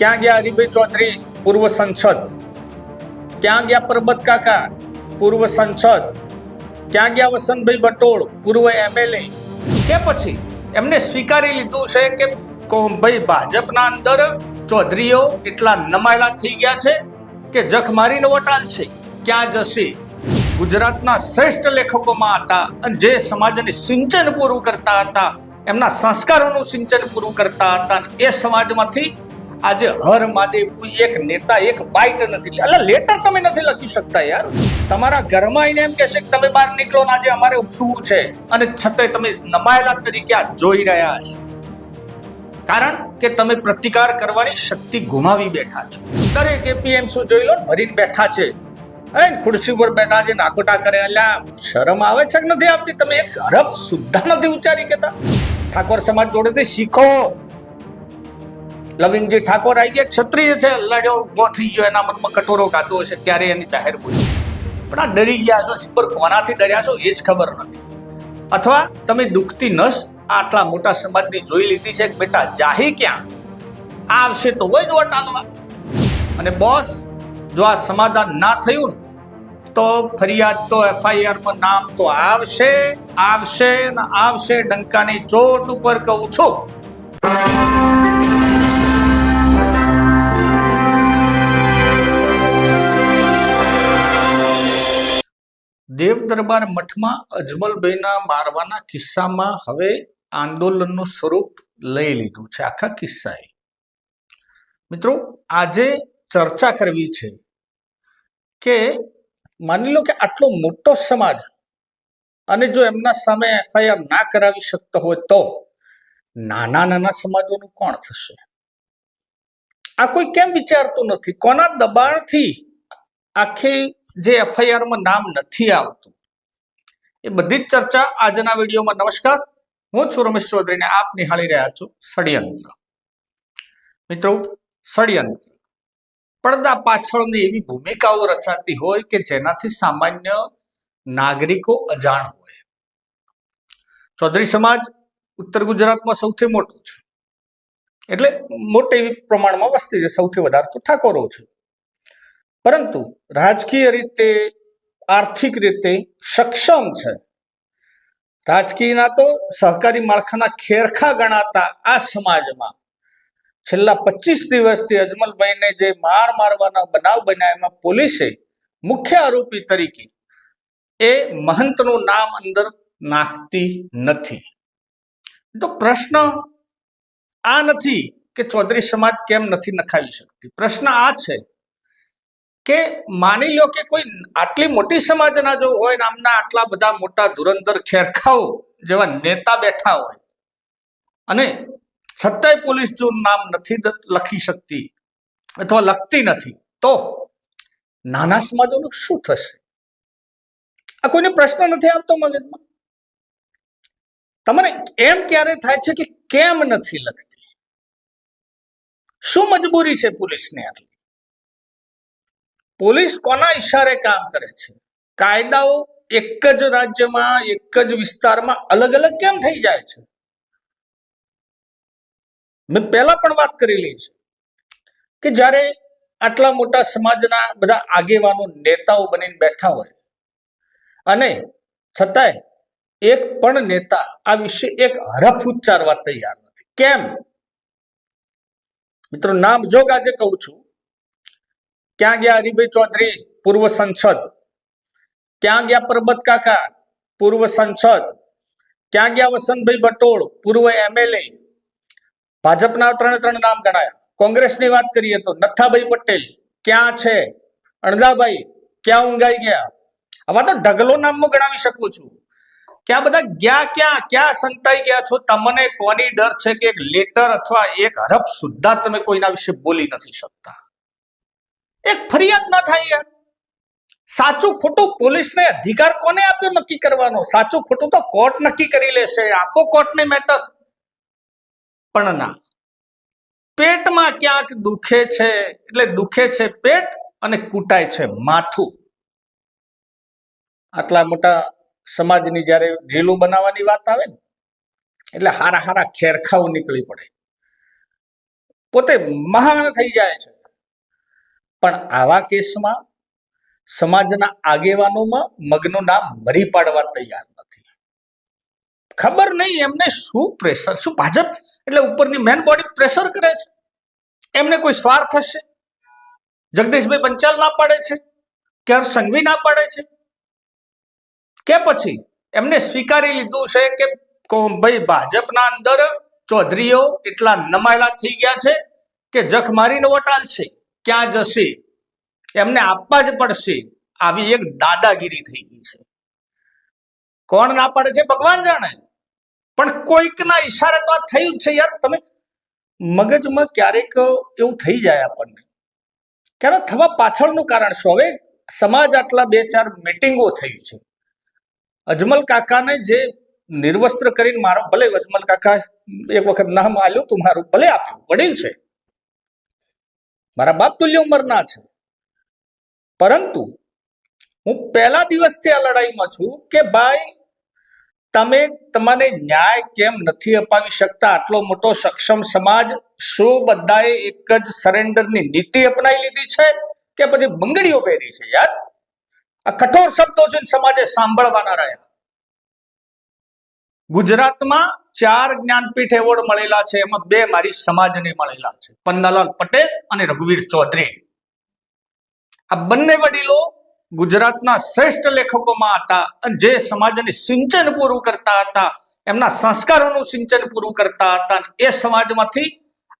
ક્યાં ગયા હરિભાઈ ચૌધરી, પૂર્વ સંસદ? ક્યાં ગયા પરબત કાકા, પૂર્વ સંસદ? ક્યાં ગયા વસંતભાઈ બટોળ, પૂર્વ એમએલએ? કે પછી એમને સ્વીકારી લીધું છે કે ભાઈ ભાજપના અંદર ચૌધરીઓ એટલા નમાયેલા થઈ ગયા છે કે જખ મારીને વોટાલ છે? ક્યાં જશે? ગુજરાતના શ્રેષ્ઠ લેખકોમાં હતા અને જે સમાજને સિંચન પૂરું કરતા હતા, એમના સંસ્કારોનું સિંચન પૂરું કરતા હતા, એ સમાજમાંથી આજે હર મહાદેવ કોઈ એક નેતા એક બાઇટ નથી, એટલે લેટર તમે નથી લખી શકતા યાર. તમારા ઘરમાં આવીને એમ કહેશે કે તમે બહાર નીકળો ને આજે અમારે શું છે, અને છતાંય તમે નમાયેલા તરીકે આ જોઈ રહ્યા છો, કારણ કે તમે પ્રતિકાર કરવાની શક્તિ ગુમાવી બેઠા છો. દરેક એપીએમસી જોઈ લો, ભરીને બેઠા છે, ખુરશી ઉપર બેઠા છે, નાખોટા કરે. અલ્યા શરમ આવે છે કે નથી આવતી? તમે એક હરફ સુદ્ધા નથી ઉચ્ચારી કેતા. ઠાકોર સમાજ જોડેથી શીખો. લવિંગજી ઠાકોર આવી ગયા, ક્ષત્રિય છે, લડ્યો ઉભો થઈ ગયો, એના મનમાં કટોરો કાઢો હશે ત્યારે એની જાહેર બોલી. પણ આ ડરી ગયા છો, પર કોનાથી ડર્યા છો એ જ ખબર નથી. અથવા તમે દુખતી નસ આટલા મોટા સમાજની જોઈ લીધી છે કે બેટા જાહી ક્યાં આવશે તો હોય જ વોટ આલવા. અને બોસ, જો આ સમાધાન ના થયું તો ફરિયાદ તો એફઆઈઆર માં નામ તો આવશે આવશે ને આવશે. ડંકાની ચોટ ઉપર કહું છું. દેવ દરબાર મઠમાં અજમલભાઈના મારવાના કિસ્સામાં હવે આંદોલનનું સ્વરૂપ લઈ લીધું છે આખા કિસ્સાએ. મિત્રો, આજે ચર્ચા કરવી છે કે માની લો કે આટલો મોટો સમાજ, અને જો એમના સામે એફઆઈઆર ના કરાવી શકતો હોય તો નાના નાના સમાજોનું કોણ થશે? આ કોઈ કેમ વિચારતું નથી? કોના દબાણથી આખી જે એફઆઈઆરમાં નામ નથી આવતું, એ બધી જ ચર્ચા આજના વિડીયોમાં. નમસ્કાર, હું છું રમેશ ચૌધરી ને આપ નિહાળી રહ્યા છો ષડયંત્ર. મિત્રો, ષડયંત્ર પડદા પાછળની એવી ભૂમિકાઓ રચાતી હોય કે જેનાથી સામાન્ય નાગરિકો અજાણ હોય. ચૌધરી સમાજ ઉત્તર ગુજરાતમાં સૌથી મોટો છે, એટલે મોટી પ્રમાણમાં વસ્તી છે, સૌથી વધારે તો ઠાકોરો છે. પરંતુ રાજકીય રીતે, આર્થિક રીતે સક્ષમ છે. રાજકીયના તો સહકારી માળખાના ખેરખા ગણાતા આ સમાજમાં છેલ્લા 25 દિવસથી અજમલભાઈને જે મારવાના બનાવ બન્યા, એમાં પોલીસે મુખ્ય આરોપી તરીકે એ મહંતનું નામ અંદર નાખતી નથી. તો પ્રશ્ન આ નથી કે ચૌધરી સમાજ કેમ નથી નખાવી શકતી. પ્રશ્ન આ છે કે માની લો કે કોઈ આટલી મોટી સમાજના જો હોય, નામના આટલા બધા મોટા ધુરંધર ખેરખાઓ જેવા નેતા બેઠા હોય, અને છતાંય પોલીસ જો નામ નથી લખી શકતી અથવા લખતી નથી, તો નાના સમાજોનું શું થશે? આ કોઈને પ્રશ્ન નથી આવતો મગજમાં? તમારે એમ ક્યારે થાય છે કે કેમ નથી લખતી? શું મજબૂરી છે પોલીસને? આટલી પોલીસ કોના ઈશારે કામ કરે છે? કાયદાઓ એક જ રાજ્યમાં, એક જ વિસ્તારમાં અલગ અલગ કેમ થઈ જાય છે? મેં પહેલા પણ વાત કરેલી છે કે જ્યારે આટલા મોટા સમાજના બધા આગેવાનો, નેતાઓ બનીને બેઠા હોય, અને છતાંય એક પણ નેતા આ વિશે એક હરફ ઉચ્ચારવા તૈયાર નથી. કેમ? મિત્રો, નામ જોગ આજે કહું છું. ક્યાં ગયા હરિભાઈ ચૌધરી, પૂર્વ સંસદ? ક્યાં ગયા પરબત કાકા, પૂર્વ સંસદ? ક્યાં ગયા વસંતભાઈ બટોળ, પૂર્વ એમએલએ? ભાજપના 3 નામ ગણાયા. કોંગ્રેસની વાત કરીએ તો નથાભાઈ પટેલ ક્યાં છે? અણદાભાઈ ક્યાં ઊંઘાઈ ગયા? આવા તો ઢગલો નામો ગણાવી શકું છું. કે આ બધા ગયા ક્યાં સંતાઈ ગયા છો? તમને કોની ડર છે કે એક લેટર અથવા એક હરફ સુદ્ધા તમે કોઈના વિશે બોલી નથી શકતા? એક ફરિયાદ ના થાય યાર. સાચું ખોટું પોલીસને અધિકાર કોને આપ્યો નક્કી કરવાનો? સાચું ખોટું તો કોર્ટ નક્કી કરી લેશે. આપો કોર્ટને મેટર. પણ ના, પેટમાં ક્યાંક દુખે છે, એટલે દુખે છે પેટ અને કૂટાય છે માથું. આટલા મોટા સમાજની જયારે જેલું બનાવવાની વાત આવે ને, એટલે હારા ખેરખાઓ નીકળી પડે. પોતે મહાન થઈ જાય છે. પણ આવા કેસમાં સમાજના આગેવાનોમાં મગનું નામ મરી પાડવા તૈયાર નથી. ખબર નહીં એમને શું પ્રેશર, શું ભાજપ એટલે ઉપરની મેન બોડી પ્રેશર કરે છે, એમને કોઈ સ્વાર્થ હશે. જગદીશભાઈ પંચાલ ના પાડે છે કે હર્ષ સંઘવી ના પાડે છે કે પછી એમને સ્વીકારી લીધું છે કે ભાઈ ભાજપના અંદર ચૌધરીઓ એટલા નમાયેલા થઈ ગયા છે કે જખ મારીને વોટ આલશે, ક્યાં જશે એમને આપવા જ પડશે, આવી એક દાદાગીરી થઈ ગઈ છે. કોણ ના પાડે છે ભગવાન જાણે, પણ કોઈકના ઈશારે તો આ થયું જ છે યાર. તમે મગજમાં ક્યારેક એવું થઈ જાય આપણને, ક્યારે થવા પાછળનું કારણ શું? હવે સમાજ આટલા 2-4 મીટિંગો થઈ છે. અજમલ કાકાને જે નિર્વસ્ત્ર કરીને મારો, ભલે અજમલ કાકા એક વખત નામ આલ્યું તું મારું, ભલે આપ્યું, વડીલ છે, મારા બાપ તુલ્ય ઉંમરના છે, પરંતુ હું પહેલા દિવસથી આ લડાઈમાં છું કે ભાઈ તમે તમને ન્યાય કેમ નથી અપાવી શકતા? આટલો મોટો સક્ષમ સમાજ, શું બધાએ એક જ સરેન્ડરની નીતિ અપનાવી લીધી છે કે પછી બંગડીઓ પહેરી છે? યાર આ કઠોર શબ્દો છે, સમાજે સાંભળવાના રહ્યા. ગુજરાતમાં 4 જ્ઞાનપીઠ એવોર્ડ મળેલા છે, એમાં 2 મારી સમાજને મળેલા છે, પન્નાલાલ પટેલ અને રઘુવીર ચૌધરી. આ બંને વડીલો ગુજરાતના શ્રેષ્ઠ લેખકોમાં હતા અને જે સમાજને સિંચન પૂરું કરતા હતા, એમના સંસ્કારોનું સિંચન પૂરું કરતા હતા. એ સમાજમાંથી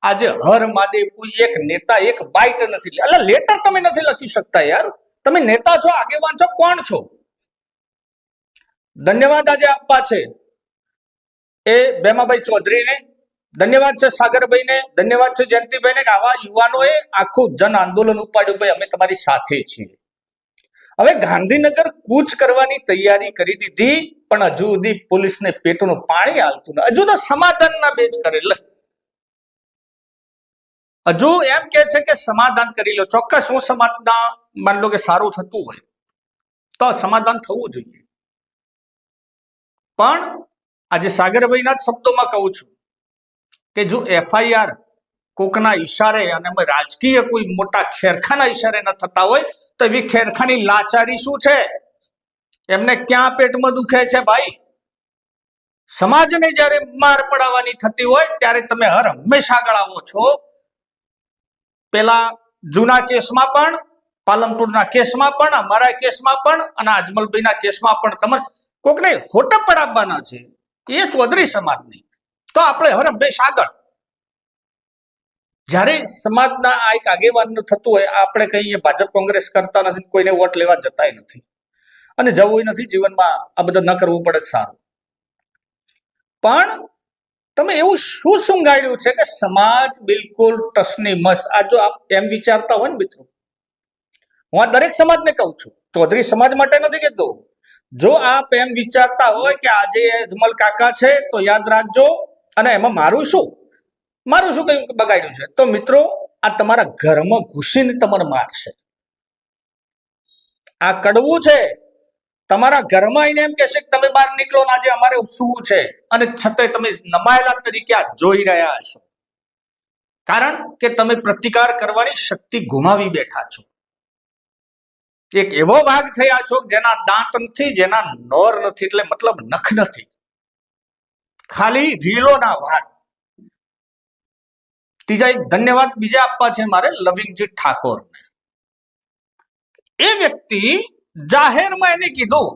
આજે હર મહાદેવ કોઈ એક નેતા એક બાઇટ નથી, એટલે લેટર તમે નથી લખી શકતા યાર. તમે નેતા છો, આગેવાન છો, કોણ છો? ધન્યવાદ આજે આપવા છે એ ભેમાભાઈ ચૌધરીને, ધન્યવાદ છે સાગરભાઈને, ધન્યવાદ છે જયંતિભાઈને કે આવા યુવાનોએ આખું જન આંદોલન ઉપાડ્યું. ભાઈ અમે તમારી સાથે છીએ. હવે ગાંધીનગર કૂચ કરવાની તૈયારી કરી દીધી, પણ હજુ સુધી પોલીસને પેટનું પાણી હાલતું નથી. હજુ તો સમાધાનના બેચ કરેલ, હજુ એમ કે છે કે સમાધાન કરી લો. ચોક્કસ હું સમાજના માન લો કે સારું થતું હોય તો સમાધાન થવું જોઈએ, પણ આજે સાગરભાઈના જ શબ્દોમાં કહું છું કે જો FIR કોકના ઈશારે અને રાજકીય કોઈ મોટા ખેરખાના ઈશારે ન થતા હોય તો એવી ખેરખાની લાચારી શું છે? એમને ક્યાં પેટમાં દુખે છે ભાઈ? સમાજને જયારે માર પડાવવાની થતી હોય ત્યારે તમે હર હંમેશા આગળ આવો છો. પેલા જૂના કેસમાં પણ, પાલનપુરના કેસમાં પણ, અમારા કેસમાં પણ અને અજમલભાઈના કેસમાં પણ તમે કોકને હોટે પડાવવાના છે, એ ચૌધરી સમાજની, તો આપણે હર હંમેશા આગળ. જ્યારે સમાજના આ એક આગેવાનનું થતું હોય, આપણે કહીએ ભાજપ કોંગ્રેસ કરતા નથી, કોઈને વોટ લેવા જતાય નથી અને જવું નથી જીવનમાં, આ બધું ન કરવું પડે સારું. પણ તમે એવું શું સુંગાડ્યું છે કે સમાજ બિલકુલ ટસની મસ? આ જો આપ એમ વિચારતા હોય ને મિત્રો, હું આ દરેક સમાજને કહું છું, ચૌધરી સમાજ માટે નથી કહેતો. જો આપ એમ વિચારતા હોય કે આજે અજમલ કાકા છે તો યાદ રાખજો અને એમાં મારું શું કયું બગાડ્યું છે, તો મિત્રો આ તમારા ઘરમાં ઘૂસીને તમને મારશે. આ કડવું છે. તમારા ઘરમાં આવીને એમ કહેશે કે તમે બહાર નીકળો ને આજે અમારે શું છે, અને છતાંય તમે નમાયેલા તરીકે આ જોઈ રહ્યા છો, કારણ કે તમે પ્રતિકાર કરવાની શક્તિ ગુમાવી બેઠા છો. એક એવો વાઘ થયા છો જેના દાંત નથી, જેના નોર નથી, એટલે મતલબ નખ નથી, ખાલી રીલોના વાઘ. ત્રીજા એક ધન્યવાદ બીજા આપવા છે મારે લવિંગજી ઠાકોરને. એ વ્યક્તિ જાહેરમાં એને કીધું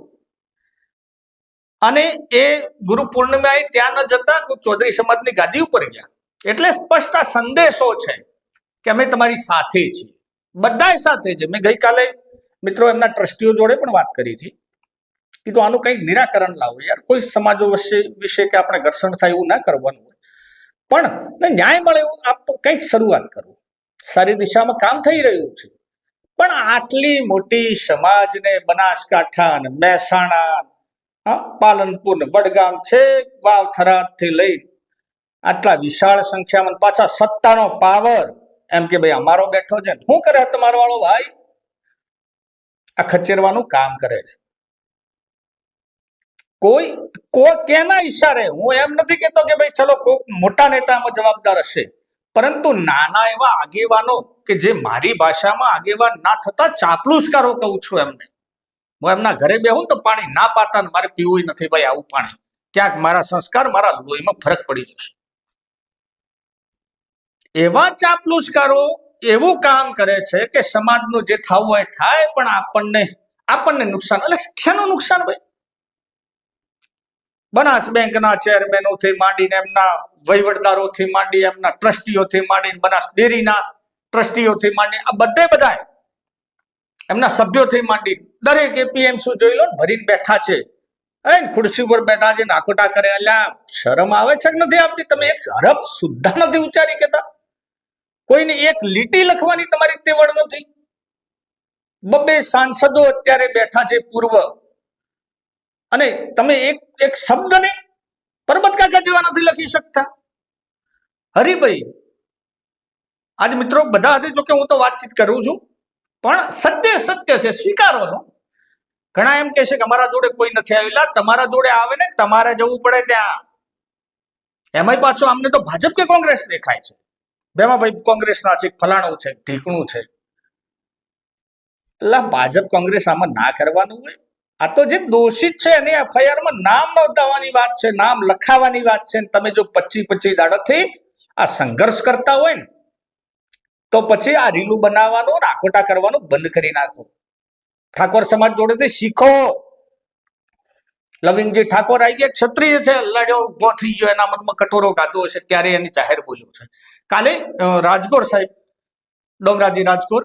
અને એ ગુરુ પૂર્ણિમાએ ત્યાં ન જતા ચૌધરી સમાજની ગાદી ઉપર ગયા, એટલે સ્પષ્ટ આ સંદેશો છે કે અમે તમારી સાથે છીએ, બધા સાથે છે. મેં ગઈકાલે મિત્રો એમના ટ્રસ્ટીઓ જોડે પણ વાત કરી હતી, કીધું આનું કંઈક નિરાકરણ લાવો યાર. કોઈ સમાજો વિશે કે આપણે ઘર્ષણ થાય એવું ના કરવાનું હોય, પણ ન્યાય મળે એવું આપ કંઈક શરૂઆત કરો. સારી દિશામાં કામ થઈ રહ્યું છે, પણ આટલી મોટી સમાજને બનાસકાંઠા અને મહેસાણા, પાલનપુર, વડગામ છે, વાવ થરાદથી લઈ આટલા વિશાળ સંખ્યામાં પાછા સત્તાનો પાવર એમ કે ભાઈ અમારો બેઠો છે, શું કરે તમારો વાળો ભાઈ? આ ખચેરવાનું કામ કરે છે. કોઈ કેના ઈશારે? હું એમ નથી કેતો કે ભાઈ ચલો કોઈ મોટા નેતામાં જવાબદાર હશે, પરંતુ નાના એવા આગેવાનો કે જે મારી ભાષામાં આગેવાન ના થતા ચાપલુસકારો કહું છું એમને, હું એમના ઘરે બેહું તો પાણી ના પાતા મારે પીવું નથી ભાઈ આવું પાણી, ક્યાંક મારા સંસ્કાર મારા લોહીમાં ફરક પડી જશે. એવા ચાપલુસકારો એવું કામ કરે છે કે સમાજનું જે થવું હોય થાય, પણ આપણને નુકસાન. એટલે શેનું નુકસાન ભાઈ? બનાસ બેંકના ચેરમેનોથી માંડીને એમના વહીવટદારોથી માંડી એમના ટ્રસ્ટીઓથી માંડીને બનાસ ડેરીના ટ્રસ્ટીઓથી માંડી આ બધા એમના સભ્યોથી માંડી દરેક એપીએમસી જોઈ લો ભરીને બેઠા છે, ખુરશી ઉપર બેઠા છે, નાખોટા કરે. અલ્યા શરમ આવે છે કે નથી આવતી? તમે એક હરફ સુદ્ધા નથી ઉચ્ચારી કેતા? કોઈને એક લીટી લખવાની તમારી તેવડ નથી. બબ્બે સાંસદો અત્યારે બેઠા છે પૂર્વ, અને તમે એક શબ્દ ને પરબત કાકા જેવા નથી લખી શકતા. હરિભાઈ આજ મિત્રો બધા હતી, જો કે હું તો વાતચીત કરું છું, પણ સત્ય છે, સ્વીકારવાનું. ઘણા એમ કહે છે કે અમારા જોડે કોઈ નથી આવેલા. તમારા જોડે આવે ને તમારે જવું પડે ત્યાં. એમાંય પાછો અમને તો ભાજપ કે કોંગ્રેસ દેખાય છે. બેમાં ભાઈ કોંગ્રેસના છે, ફલાણું છે, ઢીકણું છે. એટલે ભાજપ કોંગ્રેસ આમાં ના કરવાનું હોય. આ તો જે દોષિત છે એને એફઆઈઆર માં નામ નોંધાવવાની વાત છે, નામ લખાવવાની વાત છે. તમે જો 25 દાડાથી આ સંઘર્ષ કરતા હોય ને તો પછી આ રીલું બનાવવાનું, રાખોટા કરવાનું બંધ કરી નાખો. ઠાકોર સમાજ જોડેથી શીખો. લવિંગજી ઠાકોર આવી ગયા, ક્ષત્રિય છે, લડ્યો, ઉભો થઈ ગયો, એના મનમાં કટોરો ગાધો હશે, ત્યારે એની જાહેર બોલ્યો છે. કાલે રાજગોર સાહેબ, ડોમરાજી રાજગોર,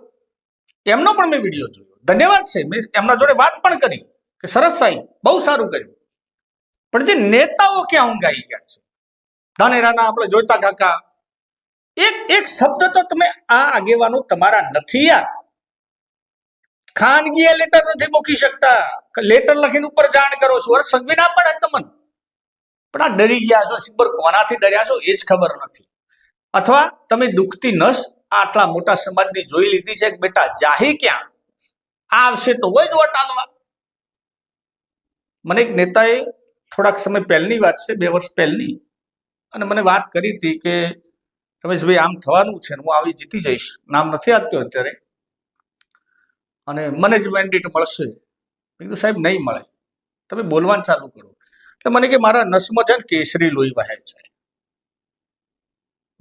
એમનો પણ મેં વિડીયો જોયો. ધન્યવાદ છે, મેં એમના જોડે વાત પણ કરી કે સરસ સાહેબ, બહુ સારું કર્યું. પણ જે નેતાઓ ક્યાં ઊંઘાઈ ગયા છે, ધાનેરાના આપણે જોઈતા કાકા, એક શબ્દ તો તમે આ આગેવાનો તમારા નથી યાર. ખાનગી લેટર નથી મૂકી શકતા, લેટર લખીને ઉપર જાણ કરો છો. અરે સંઘવી ના પડે તમને, પણ આ ડરી ગયા છો. સિબર કોનાથી ડર્યા છો એ જ ખબર નથી. અથવા તમે દુખતી નસ આટલા મોટા સમાજની જોઈ લીધી છે કે બેટા જાહી ક્યાં આવશે તો હોય જ વોટ આલવા. મને એક નેતાએ થોડાક સમય પહેલની વાત છે, 2 વર્ષ પહેલની, અને મને વાત કરી હતી કે રમેશભાઈ આમ થવાનું છે, હું આવી જીતી જઈશ. નામ નથી આપતો અત્યારે, અને મને જ મેન્ડેટ મળશે. મેં કીધું સાહેબ નહીં મળે, તમે બોલવાનું ચાલુ કરો. એટલે મને કે મારા નસમાં છે ને કેસરી લોહી વહે છે.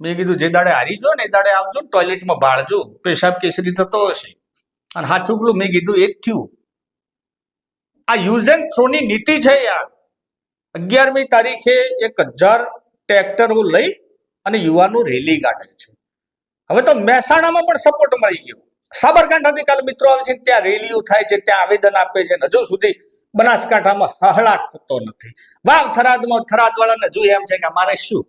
મેં કીધું જે દાડે હારી જો ને એ દાડે આવજો, ટોયલેટમાં બાળજો, પેશાબ કેસરી થતો હશે. અને હાચુકલું મેં કીધું એ જ થયું. આ યુઝ એન્ડ થ્રોની નીતિ છે યાર. 11મી તારીખે 1000 ટ્રેક્ટરો લઈ અને યુવાનો રેલી કાઢે છે. હવે તો મહેસાણામાં પણ સપોર્ટ મળી ગયો. સાબરકાંઠાથી કાલે મિત્રો આવે છે, ત્યાં રેલીઓ થાય છે, ત્યાં આવેદન આપે છે. હજુ સુધી બનાસકાંઠામાં હહળાટ થતો નથી. વાવ થરાદમાં થરાદ વાળાને હજુ એમ છે કે અમારે શું,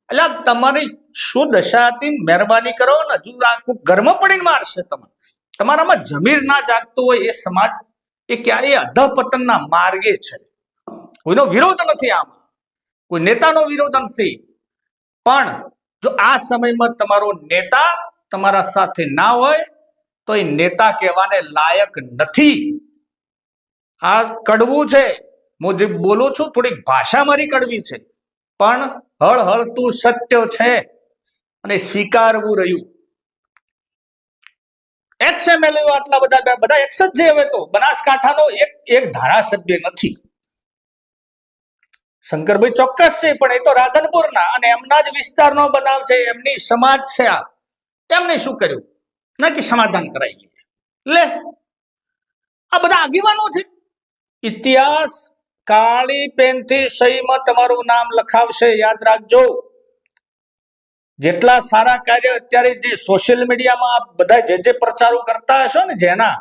એટલે તમારી શું દશા હતી, મહેરબાની કરો ને. હજુ આખું ઘરમાં પડીને મારશે તમને. તમારામાં જમીર ના જાગતું હોય એ સમાજ એ ક્યાં એ અધપતનના માર્ગે છે. કોઈનો વિરોધ નથી આમાં, કોઈ નેતાનો વિરોધ નથી, પણ જો આ સમયમાં તમારો નેતા તમારા સાથે ના હોય તો એ નેતા કહેવાને લાયક નથી. આ કડવું છે, હું જે બોલું છું થોડીક ભાષા મારી કડવી છે, પણ હળહળતું સત્ય છે અને સ્વીકારવું રહ્યું. એક્સએમએલએ આટલા બધા એક્સ જ છે. હવે તો બનાસકાંઠાનો એક ધારાસભ્ય નથી. શંકરભાઈ ચોક્કસ છે, પણ એ તો રાધનપુરના અને એમના જ વિસ્તારનો બનાવ છે, એમની સમાજ છે. આ એમને શું કર્યું? ના કે સમાધાન કરાવી લે. આ બધા આગેવાનો છે. ઇતિહાસ કાળી પેનથી સહીમાં તમારું નામ લખાવશે, યાદ રાખજો. જેટલા સારા કાર્ય અત્યારે જે સોશિયલ મીડિયામાં બધા જે પ્રચારો કરતા હશો ને, જેના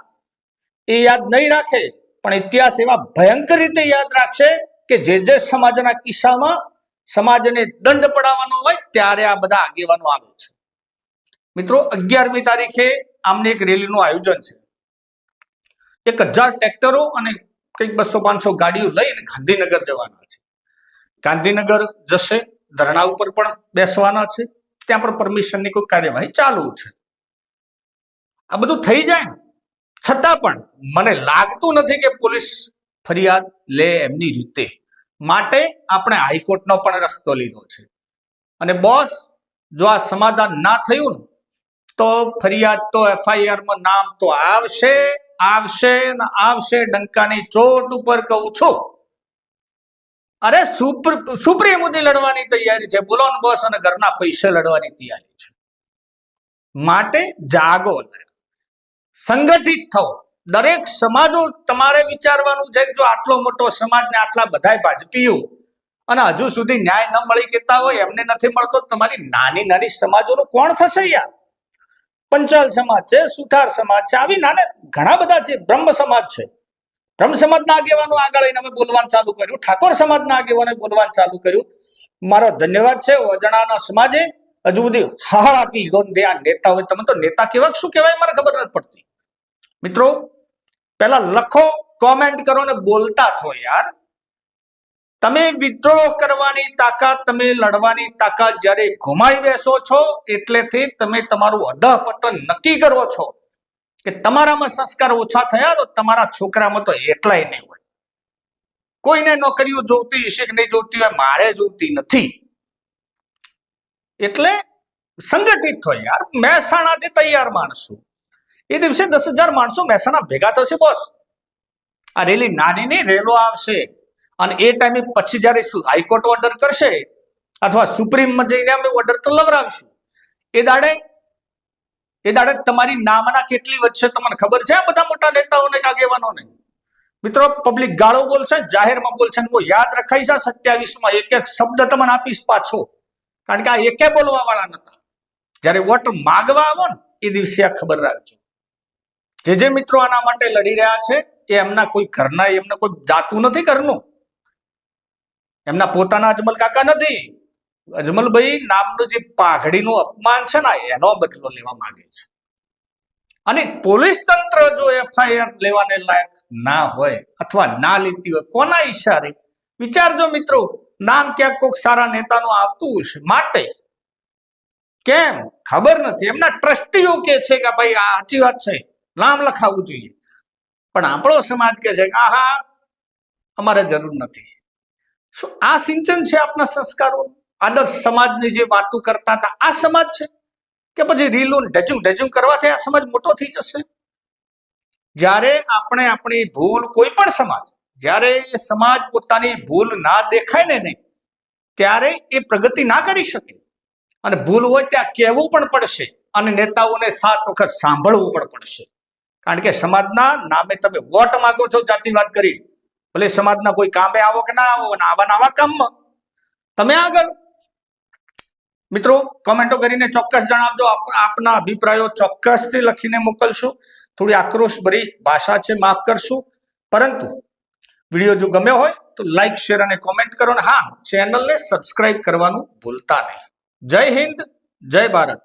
એ યાદ નહીં રાખે, પણ ઇતિહાસ એવા ભયંકર રીતે યાદ રાખશે કે જે સમાજના કિસ્સામાં સમાજને દંડ પડાવવાનો હોય ત્યારે આ બધા આગેવાનો આવે છે. મિત્રો 11મી તારીખે આમને એક રેલીનું આયોજન છે. 1000 ટ્રેક્ટરો અને કંઈક 200-500 ગાડીઓ લઈને ગાંધીનગર જવાના છે. ગાંધીનગર જશે, ધરણા ઉપર પણ બેસવાના છે. ત્યાં પણ પરમિશનની કોઈ કાર્યવાહી ચાલુ છે. આ બધું થઈ જાય ને છતાં પણ મને લાગતું નથી કે પોલીસ ફરિયાદ લે એમની રીતે. માટે આપણે હાઈકોર્ટનો પણ રસ્તો લીધો છે. અને બોસ જો આ સમાધાન ના થયું ને તો ફરિયાદ તો FIR માં નામ તો આવશે આવશે ને આવશે. ડંકાની ચોટ ઉપર કહું છું. અરે સુપ્રીમ સુધી લડવાની તૈયારી છે, બોલો ને બોસ, અને ઘરના પૈસે લડવાની તૈયારી છે. માટે જાગો, સંગઠિત થવો. દરેક સમાજો તમારે વિચારવાનું છે કે જો આટલો મોટો સમાજ ને આટલા બધા ભાજપીઓ અને હજુ સુધી ન્યાય ન મળી કેતા હોય, એમને નથી મળતો, તમારી નાની નાની સમાજોનું કોણ થશે યાર? પંચાલ સમાજ છે, સુથાર સમાજ છે, આવી નાના ઘણા બધા છે. બ્રહ્મ સમાજ છે, બ્રહ્મ સમાજના આગેવાનો આગળ આવીને અમે બોલવાનું ચાલુ કર્યું. ઠાકોર સમાજના આગેવાને બોલવાનું ચાલુ કર્યું. મારો ધન્યવાદ છે. અજણાના સમાજે હજુ સુધી હાહાટ લીધો નથી. આ નેતા હોય, તમે તો નેતા કેવા શું કહેવાય મારે ખબર નથી પડતી. મિત્રો પહેલા લખો, કોમેન્ટ કરો ને બોલતા થો યાર. તમે વિદ્રોહ કરવાની તાકાત, તમે લડવાની તાકાત જ્યારે ગુમાવી બેસો છો એટલેથી તમે તમારું અધઃપતન નક્કી કરો છો કે તમારામાં સંસ્કાર ઓછા થયા તો તમારા છોકરામાં તો એટલાય નહીં હોય. કોઈને નોકરીઓ જોતી હશે કે નહીં જોતી હોય, મારે જોતી નથી. એટલે સંગઠિત હોય યાર. મહેસાણાથી તૈયાર માણસો, એ દિવસે 10,000 માણસો મહેસાણા ભેગા થશે બોસ. આ રેલી નાની નહીં, રેલો આવશે. અને એ ટાઈમે પછી જયારે હાઈકોર્ટ ઓર્ડર કરશે અથવા સુપ્રીમમાં જઈને અમે ઓર્ડર તો લવરાવીશું, એ દાડે તમારી નામના કેટલી વધશે તમને ખબર છે? આ બધા મોટા નેતાઓને આગેવાનોને મિત્રો પબ્લિક ગાળો બોલશે, જાહેરમાં બોલશે. હું યાદ રખાઈશ આ 27માં એક એક શબ્દ તમને આપીશ પાછો, કારણ કે આ એકે બોલવા વાળા નતા. જયારે વોટ માગવા આવો ને એ દિવસે આ ખબર રાખજો. જે મિત્રો આના માટે લડી રહ્યા છે એ એમના કોઈ ઘરના, એમને કોઈ જાતું નથી ઘરનું, એમના પોતાના અજમલ કાકા નથી. અજમલભાઈ નામનું જે પાઘડીનું અપમાન છે ને એનો બદલો લેવા માંગે છે. અને પોલીસ તંત્ર જો FIR લેવાને લાયક ના હોય અથવા ના લેતી હોય, કોના ઈશારે વિચારજો મિત્રો. નામ ક્યાંક કોઈક સારા નેતાનું આવતું હશે, માટે કેમ ખબર નથી. એમના ટ્રસ્ટીઓ કે છે કે ભાઈ આ સાચી વાત છે, નામ લખાવવું જોઈએ. પણ આપણો સમાજ કે છે કે આહા અમારે જરૂર નથી. શું આ સિંચન છે આપના સંસ્કારો? આદર્શ સમાજની જે વાતો કરતા હતા આ સમાજ છે કે પછી રીલું ઢચું કરવાથી આ સમાજ મોટો થઈ જશે? જ્યારે આપણે આપણી ભૂલ, કોઈ પણ સમાજ, જ્યારે એ સમાજ પોતાની ભૂલ ના દેખાય ને નહીં, ત્યારે એ પ્રગતિ ના કરી શકે. અને ભૂલ હોય ત્યાં કહેવું પણ પડશે અને નેતાઓને 7 વખત સાંભળવું પણ પડશે. કારણ કે સમાજના નામે તમે વોટ માંગો છો, જાતિવાદ કરી, ભલે સમાજના કોઈ કામે આવો કે ના આવો, અને આવા કામમાં તમે આગળ. મિત્રો કોમેન્ટો કરીને ચોક્કસ જણાવજો. આપના અભિપ્રાયો ચોક્કસથી લખીને મોકલશું. થોડી આક્રોશભરી ભાષા છે, માફ કરશું, પરંતુ વિડીયો જો ગમ્યો હોય તો લાઈક, શેર અને કોમેન્ટ કરો. ને હા, ચેનલને સબસ્ક્રાઇબ કરવાનું ભૂલતા નહીં. જય હિન્દ, જય ભારત.